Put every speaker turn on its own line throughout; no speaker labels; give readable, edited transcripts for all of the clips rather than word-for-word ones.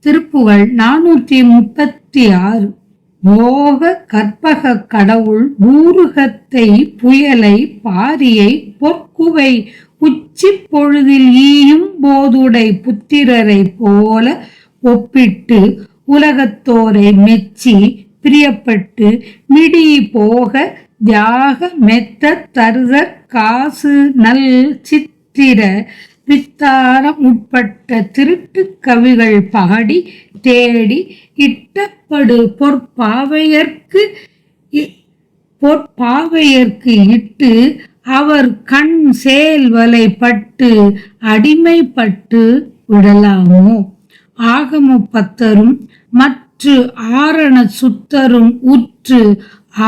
திருப்புகழ் 436. போக கற்பக கடவுள் ஊருகத்தை புயலை பாரியை பொற்குவை உச்சி பொழுதில் ஈயும் போதுடை புத்திரரை போல ஒப்பிட்டு உலகத்தோரை மெச்சி பிரியப்பட்டு மிடி போக தியாக மெத்த தருதற் காசு நல் சித்திர வித்தாரம் உட்பட்ட திருட்டு கவிகள் பாடி தேடி இட்டப்படு பொற்பாவையர்க்கு இட்டு அவர் கண் சேல் வலை பட்டு அடிமைப்பட்டு விடலாமோ? ஆகம பத்தரும் மற்ற ஆரண சுத்தரும் உற்று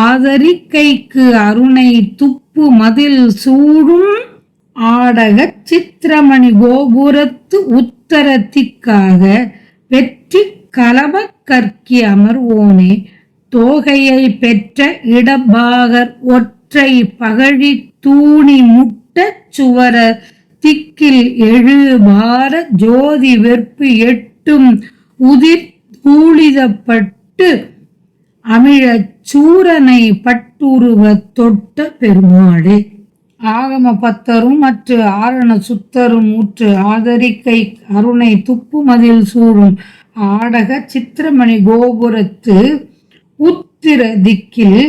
ஆதரிக்கைக்கு அருணை துப்பு மதில் சூடும் ஆடக சித்திரமணி கோபுரத்து உத்தரத்திற்காக வெற்றி கலப கற்கி அமர்வோனே, தோகையை பெற்ற இடபாகர் ஒற்றை பகழி தூணி முட்ட சுவர திக்கில் எழு பார ஜோதி வெற்பு எட்டும் உதிர் ஊழிதப்பட்டு அமிழச் சூரனை பட்டுருவ தொட்ட பெருமாளே. ஆகம பத்தரும் மற்ற ஆரண சுத்தரும் ஊற்று ஆதரிக்கை அருணை துப்பு மதில் சூடும் ஆடக சித்திரமணி கோபுரத்து உத்திர திக்கில்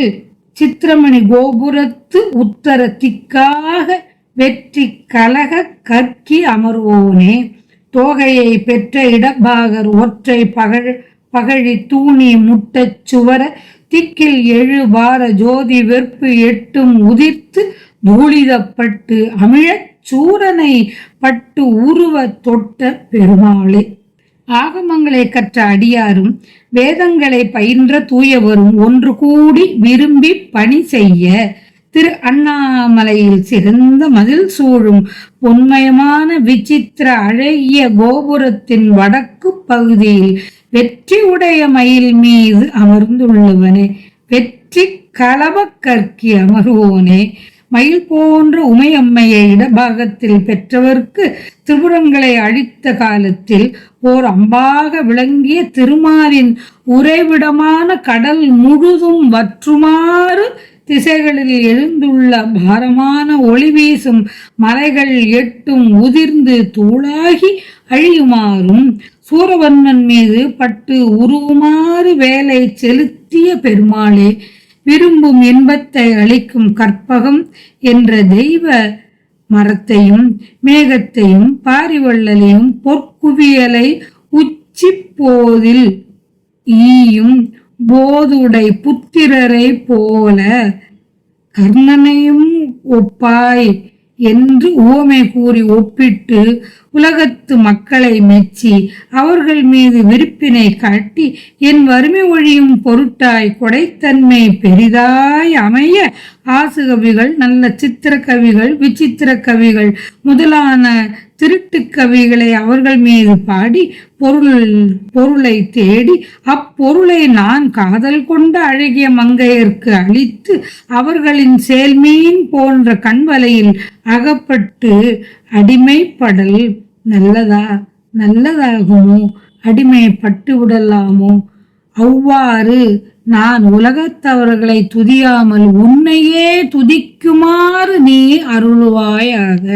சித்திரமணி கோபுரத்து உத்தர திக்காக வெற்றி கலக கற்கி அமர்வோனே, தோகையை பெற்ற இடபாகர் ஒற்றை பகழி தூணி முட்டச் சுவர திக்கில் எழு பார ஜோதி வெற்பு எட்டும் உதிர்த்து தூளிதப்பட்டு அமிழச் சூரனை பட்டு உருவ தொட்ட பெருமாளே. ஆகமங்களை கற்ற அடியாரும் வேதங்களை பயின்ற தூயவரும் ஒன்று கூடி விரும்பி பணி செய்ய திரு அண்ணாமலையில் சிறந்த மதில் சூழும் பொன்மயமான விசித்திர அழகிய கோபுரத்தின் வடக்கு பகுதியில் வெற்றி உடைய மயில் மீது அமர்ந்துள்ளவனே, வெற்றி கலப கற்கி அமர்வோனே, மயில் போன்ற உமையம்மையை இடபாகத்தில் பெற்றவர்க்கு திரிபுரங்களை அழித்த காலத்தில் ஓர் அம்பாக விளங்கிய திருமாலின் உறைவிடமான கடல் முழுதும் வற்றுமாறு திசைகளில் எழுந்துள்ள பாரமான ஒளி வீசும் மலைகள் எட்டும் உதிர்ந்து தூளாகி அழியுமாறும் சூரவர்ணன் மீது பட்டு உருவுமாறு வேலை செலுத்திய பெருமாளே, விரும்பும் இன்பத்தை அளிக்கும் கற்பகம் என்ற தெய்வ மரத்தையும் மேகத்தையும் பாரிவள்ளலையும் பொற்குவியலை உச்சி போதில் ஈயும் போதுடை புத்திரரை போல கர்ணனையும் ஒப்பாய் என்று உவமை கூறி ஒப்பிட்டு உலகத்து மக்களை மெச்சி அவர்கள் மீது விருப்பினை காட்டி என் வறுமை ஒழியும் பொருட்டாய் கொடைத்தன்மை பெரிதாய் அமைய ஆசுகவிகள் நல்ல சித்திர கவிகள் விசித்திர கவிகள் முதலான திருட்டு கவிகளை அவர்கள் மீது பாடி பொருளை தேடி அப்பொருளை நான் காதல் கொண்ட அழகிய மங்கையர்க்கு அளித்து அவர்களின் செயல்மீன் போன்ற கண்வலையில் அகப்பட்டு அடிமைப்படல் நல்லதாகுமோ? அடிமைப்பட்டு விடலாமோ? அவ்வாறு நான் உலகத்தவர்களை துதியாமல் உன்னையே துதிக்குமாறு நீ அருள்வாயாக.